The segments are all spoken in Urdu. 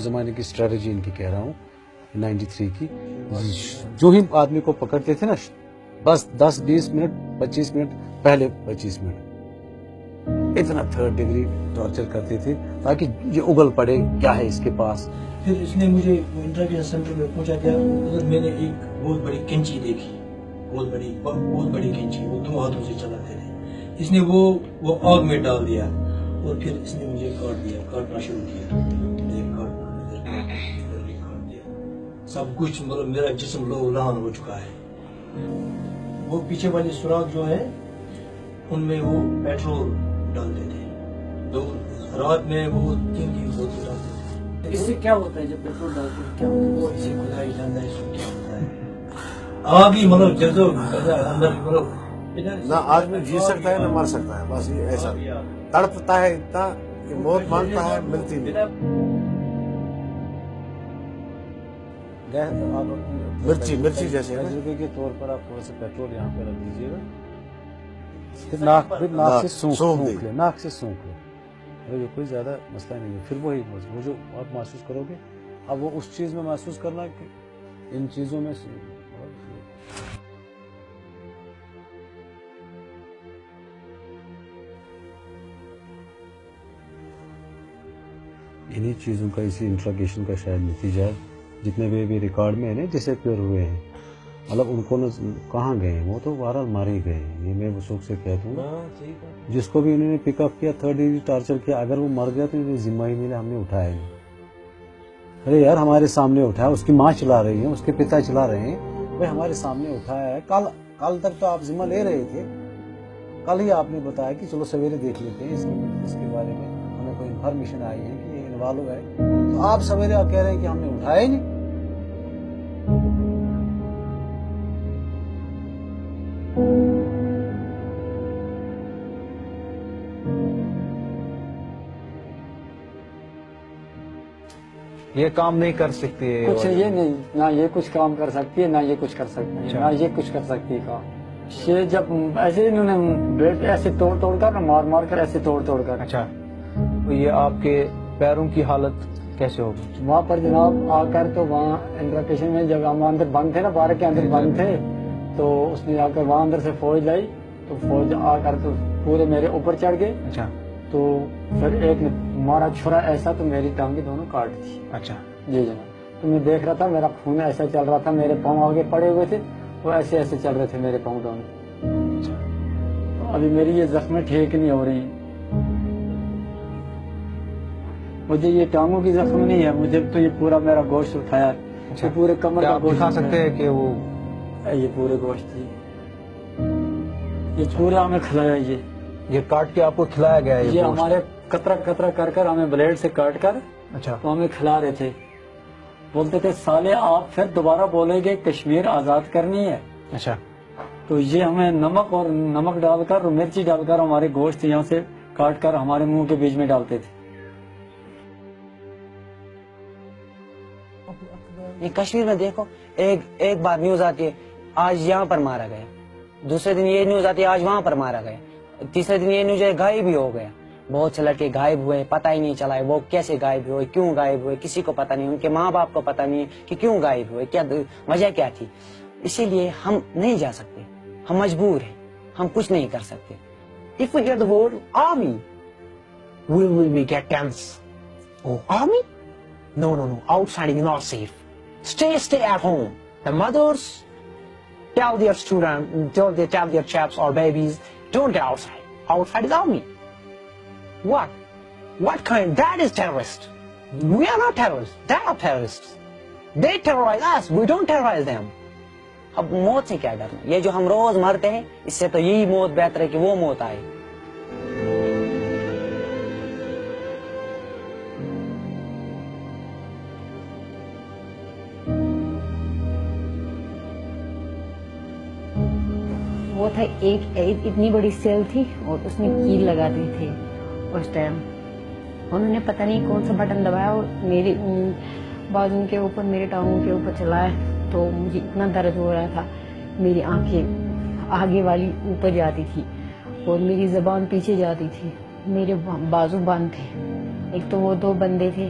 زمانے کی اسٹریٹجی ان کی کہہ رہا ہوں 93 کی. جو ہی آدمی کو پکڑتے تھے نا بس 10-20 منٹ 25 منٹ پہلے 25 منٹ اتنا 3rd ڈگری ٹارچر کرتے تھے تاکہ یہ اگل پڑے کیا ہے اس کے پاس. پھر اس نے مجھے انٹرویو سینٹر میں پہنچا دیا. میں نے ایک بہت بڑی کینچی دیکھی, بہت بڑی کینچی, وہ 2 ہاتھوں سے چلاتے تھے. اس نے وہ آگ میں ڈال دیا اور پھر اس نے مجھے کاٹنا شروع کیا. سب کچھ مطلب میرا جسم لہان ہو چکا ہے. وہ پیچھے والے سوراخ جو ہے ان میں وہ پیٹرول ڈالتے تھے. رات میں وہ 3 بوتل ڈالتے تھے. اس سے کیا ہوتا ہے جب پیٹرول ڈالتے ہیں کیا ہوتا ہے؟ وہ اسے خدا ہی جانتا ہے اس کو کیا ہوتا ہے. آگ ہی مطلب جزو اندر مطلب نہ آدمی جی سکتا ہے نہ مر سکتا ہے. بس یہ ایسا تڑپتا ہے اتنا کہ موت مانگتا ہے ملتی نہیں. مرچی جیسے تجربے کے طور پر آپ تھوڑا سا پیٹرول یہاں پہ رکھ دیجیے گا, پھر ناک سے سونکھ لے, ناک سے سونکھ لے. یہ کوئی زیادہ مسئلہ نہیں ہے. پھر وہی وہ جو آپ محسوس کرو گے اب وہ اس چیز میں محسوس کرنا کہ ان چیزوں میں انہی چیزوں کا اسی انٹراگیشن کا شاید نتیجہ ہے. جتنے بھی ریکارڈ میں ہیں نا ڈس ایپیئر ہوئے ہیں, مطلب ان کو کہاں گئے ہیں, وہ تو بہرحال مار ہی گئے ہیں. یہ میں وثوق سے کہتا ہوں جس کو بھی انہوں نے پک اپ کیا 3rd ڈگری ٹارچر کیا, اگر وہ مر گیا تو انہیں ذمہ ہی ملا, ہم نے اٹھایا نہیں. ارے یار ہمارے سامنے اٹھایا, اس کی ماں چلا رہی ہے, اس کے پتا چلا رہے ہیں, بھائی ہمارے سامنے اٹھایا ہے. کل تک تو آپ ذمہ لے رہے تھے, کل ہی آپ نے بتایا کہ چلو سویرے دیکھ لیتے ہیں اس کے بارے میں, ہمیں کوئی انفارمیشن آئی ہے کہ یہ انوالو ہے. تو آپ سویرے آپ کہہ رہے ہیں کہ ہم نے اٹھایا ہی نہیں. یہ کام نہیں کر سکتی ہے, کچھ یہ نہیں, نہ یہ کچھ کام کر سکتی ہے, نہ یہ کچھ کر سکتی ہے, نہ یہ کچھ کر سکتی ہے کام. یہ جب ایسے انہوں نے بیٹ ایسے توڑ کر مار کر ایسے توڑ کر. اچھا, تو یہ آپ کے پیروں کی حالت کیسے ہوگی؟ وہاں پر جناب آ کر تو وہاں انٹرکیشن میں جب ہم اندر بند تھے نا, بارہ کے اندر بند تھے, تو اس نے آ کر وہاں اندر سے فوج لائی, تو فوج آ کر تو پورے میرے اوپر چڑھ گئے. اچھا, تو پھر ایک نے مارا چھرا ایسا تو میری ٹانگیں دونوں کاٹ دی. اچھا جی جناب, تو میں دیکھ رہا تھا میرا خون ایسا چل رہا تھا, میرے پاؤں آگے پڑے ہوئے تھے, وہ ایسے چل رہے تھے میرے پاؤں دونوں. اچھا, تو ابھی میری یہ زخمیں ٹھیک نہیں ہو رہی ہیں. مجھے یہ ٹانگوں کی زخم نہیں ہے, مجھے تو یہ پورا میرا گوشت اٹھایا, یہ پورے کمر کیا کا آپ گوشت دکھا سکتے ہیں کہ وہ یہ پورے گوشت, یہ پورا ہمیں کھلایا, یہ کاٹ کے آپ کو کھلایا گیا ہے یہ ہمارے قطرہ کر ہمیں بلیڈ سے کاٹ کر اچھا تو ہمیں کھلا رہے تھے. بولتے تھے سالے آپ پھر دوبارہ بولیں گے کشمیر آزاد کرنی ہے. اچھا, تو یہ ہمیں نمک ڈال کر اور مرچی ڈال کر ہمارے گوشت یہاں سے کاٹ کر ہمارے منہ کے بیچ میں ڈالتے تھے. یہ کشمیر میں دیکھو ایک بار نیوز آتی ہے آج یہاں پر مارا گیا, دوسرے دن یہ نیوز آتی ہے آج وہاں پر مارا گیا, تیسرے دن یہ نیوز ہے غائب ہی ہو گیا. بہت سے لڑکے غائب ہوئے, پتہ ہی نہیں چلا ہے وہ کیسے غائب ہوئے, کیوں غائب ہوئے, کسی کو پتہ نہیں, ان کے ماں باپ کو پتہ نہیں ہے کہ کیوں غائب ہوئے, کیا وجہ کیا تھی. اسی لیے ہم نہیں جا سکتے, ہم مجبور ہیں, ہم کچھ نہیں کر سکتے. If we hear the word army, will we get tense? Oh, army? No, outside is not safe. Stay at home. The mothers tell their students, tell their chaps or babies, don't get outside. Outside is army. What kind? That is terrorist. We are not terrorists. They are terrorists. They terrorize us. We don't terrorize them. اب موت سے کیا ڈرنا, یہ جو ہم روز مرتے ہیں اس سے تو یہی موت بہتر ہے کہ وہ موت آئے. وہ تھا ایک اتنی بڑی سیل تھی اور اس میں کیل لگا دی تھی. اس ٹائم انہوں نے پتہ نہیں کون سا بٹن دبایا اور میری بازو کے اوپر, میرے ٹانگوں کے اوپر چلایا, تو مجھے اتنا درد ہو رہا تھا. میری آنکھیں آگے والی اوپر جاتی تھی اور میری زبان پیچھے جاتی تھی. میرے بازو بند تھے. ایک تو وہ 2 بندے تھے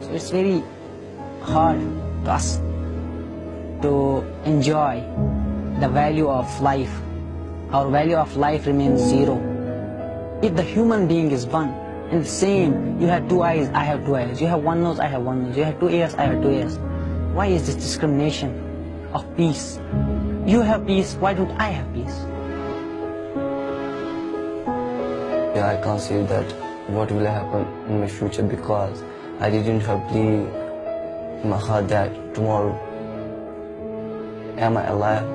So it's very hard to us to enjoy the value of life. Our value of life remains zero. If the human being is one and the same, you have two eyes, I have two eyes. You have one nose, I have one nose. You have two ears, I have two ears. Why is this discrimination of peace? You have peace, why don't I have peace? Yeah, I can't say that what will happen in my future, because I didn't have believe in my heart that tomorrow am I alive.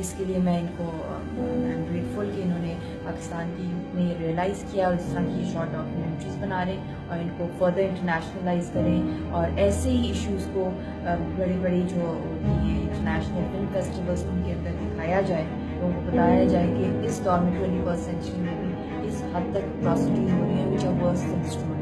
اس کے لیے میں ان کو آئی ایم گریٹفل کہ انہوں نے پاکستان کی نے ریئلائز کیا اور اس طرح کی شارٹ ڈاکیومنٹریز بنا رہے ہیں اور ان کو فردر انٹرنیشنلائز کریں اور ایسے ہی ایشوز کو بڑی بڑی جو ہوتی ہیں انٹرنیشنل فلم فیسٹیولس ان کے اندر دکھایا جائے، لوگوں کو بتایا جائے کہ اس دور میں 21st سینچری میں بھی اس حد تک اٹراسٹیز ہو رہی ہیں which are worse than stories.